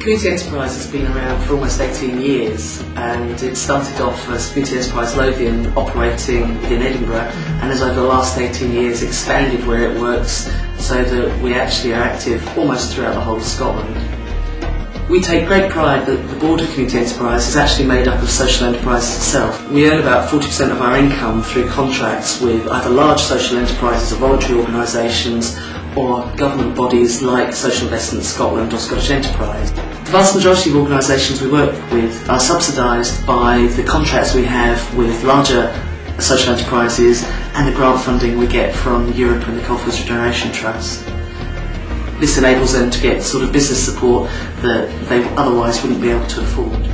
Community Enterprise has been around for almost 18 years, and it started off as Community Enterprise Lothian operating within Edinburgh, and has over the last 18 years expanded where it works so that we actually are active almost throughout the whole of Scotland. We take great pride that the board of Community Enterprise is actually made up of social enterprises itself. We earn about 40% of our income through contracts with either large social enterprises or voluntary organisations or government bodies like Social Investment Scotland or Scottish Enterprise. The vast majority of organisations we work with are subsidised by the contracts we have with larger social enterprises and the grant funding we get from Europe and the Coalfields Regeneration Trust. This enables them to get the sort of business support that they otherwise wouldn't be able to afford.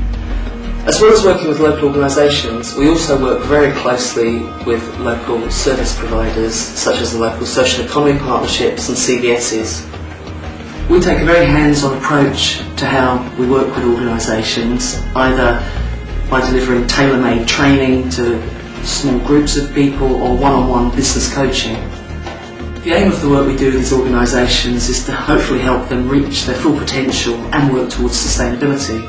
As well as working with local organisations, we also work very closely with local service providers such as the local social economy partnerships and CVSs. We take a very hands-on approach to how we work with organisations, either by delivering tailor-made training to small groups of people or one-on-one business coaching. The aim of the work we do with these organisations is to hopefully help them reach their full potential and work towards sustainability.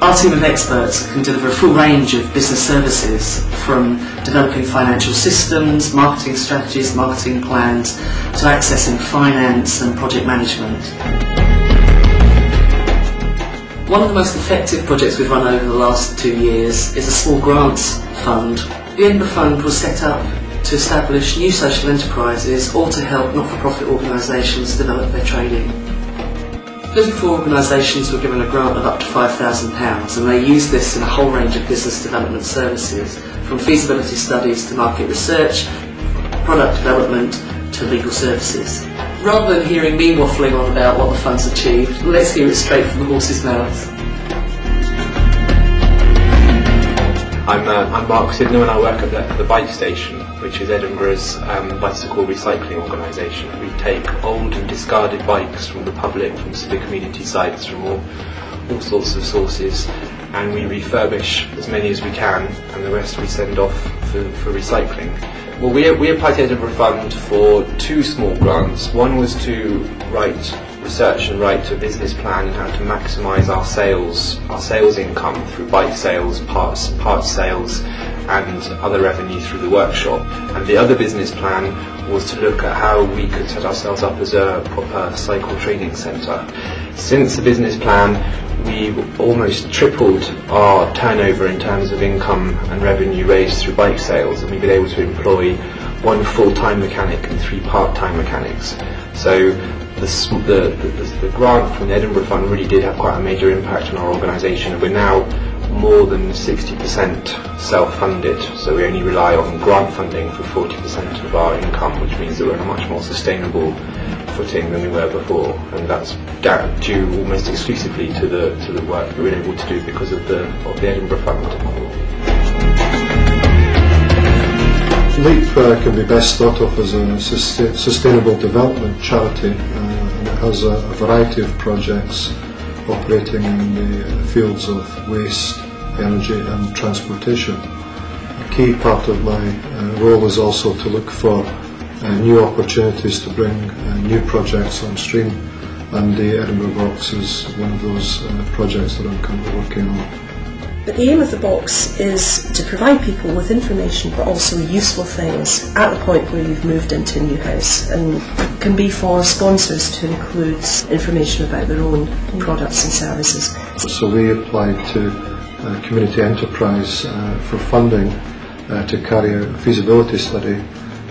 Our team of experts can deliver a full range of business services, from developing financial systems, marketing strategies, marketing plans, to accessing finance and project management. One of the most effective projects we've run over the last 2 years is a small grants fund. The Edinburgh Fund was set up to establish new social enterprises or to help not-for-profit organisations develop their trading. 34 organisations were given a grant of up to £5,000, and they used this in a whole range of business development services, from feasibility studies to market research, product development to legal services. Rather than hearing me waffling on about what the fund's achieved, let's hear it straight from the horse's mouth. I'm Mark Sidney and I work at the Bike Station, which is Edinburgh's bicycle recycling organisation. We take old and discarded bikes from the public, from civic community sites, from all sorts of sources, and we refurbish as many as we can, and the rest we send off for recycling. Well, we applied to Edinburgh Fund for 2 small grants. One was to research and write a business plan on how to maximise our sales income through bike sales, parts sales and other revenue through the workshop. And the other business plan was to look at how we could set ourselves up as a proper cycle training centre. Since the business plan, we've almost tripled our turnover in terms of income and revenue raised through bike sales, and we've been able to employ 1 full-time mechanic and 3 part-time mechanics. So the grant from the Edinburgh Fund really did have quite a major impact on our organisation, and we're now more than 60% self-funded, so we only rely on grant funding for 40% of our income, which means that we're on a much more sustainable footing than we were before, and that's due almost exclusively to the work that we're able to do because of the Edinburgh Fund. LEAP can be best thought of as a sustainable development charity, and it has a variety of projects operating in the fields of waste, energy and transportation. A key part of my role is also to look for new opportunities to bring new projects on stream, and the Edinburgh Box is one of those projects that I'm currently working on. But the aim of the box is to provide people with information but also useful things at the point where you've moved into a new house, and can be for sponsors to include information about their own products and services. So we applied to Community Enterprise for funding to carry out a feasibility study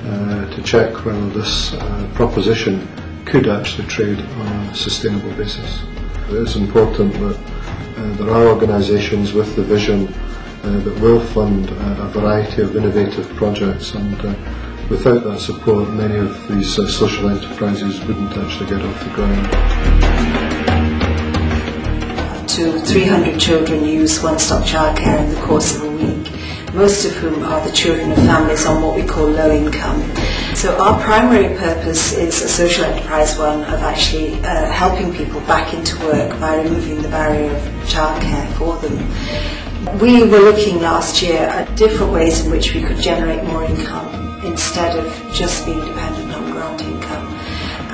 to check whether this proposition could actually trade on a sustainable basis. It is important that there are organisations with the vision that will fund a variety of innovative projects, and without that support many of these social enterprises wouldn't actually get off the ground. Up to 300 children use one-stop childcare in the course of a week, most of whom are the children of families on what we call low income. So our primary purpose is a social enterprise one of actually helping people back into work by removing the barrier of childcare for them. We were looking last year at different ways in which we could generate more income instead of just being dependent on grant income.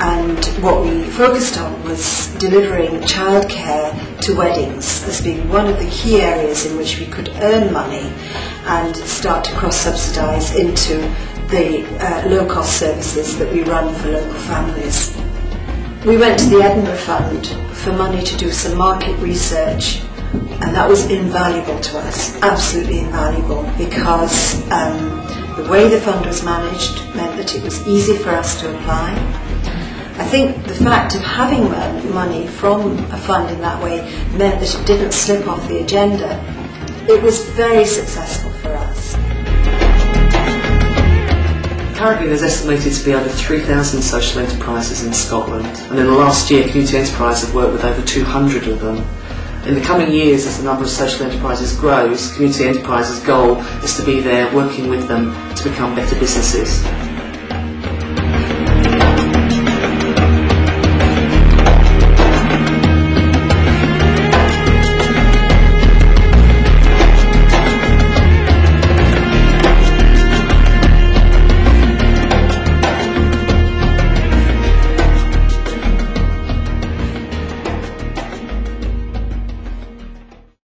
And what we focused on was delivering childcare to weddings as being one of the key areas in which we could earn money and start to cross-subsidise into the low-cost services that we run for local families. We went to the Edinburgh Fund for money to do some market research, and that was invaluable to us, absolutely invaluable, because the way the fund was managed meant that it was easy for us to apply. I think the fact of having money from a fund in that way meant that it didn't slip off the agenda. It was very successful for us. Currently there's estimated to be over 3,000 social enterprises in Scotland, and in the last year Community Enterprise have worked with over 200 of them. In the coming years, as the number of social enterprises grows, Community Enterprise's goal is to be there working with them to become better businesses.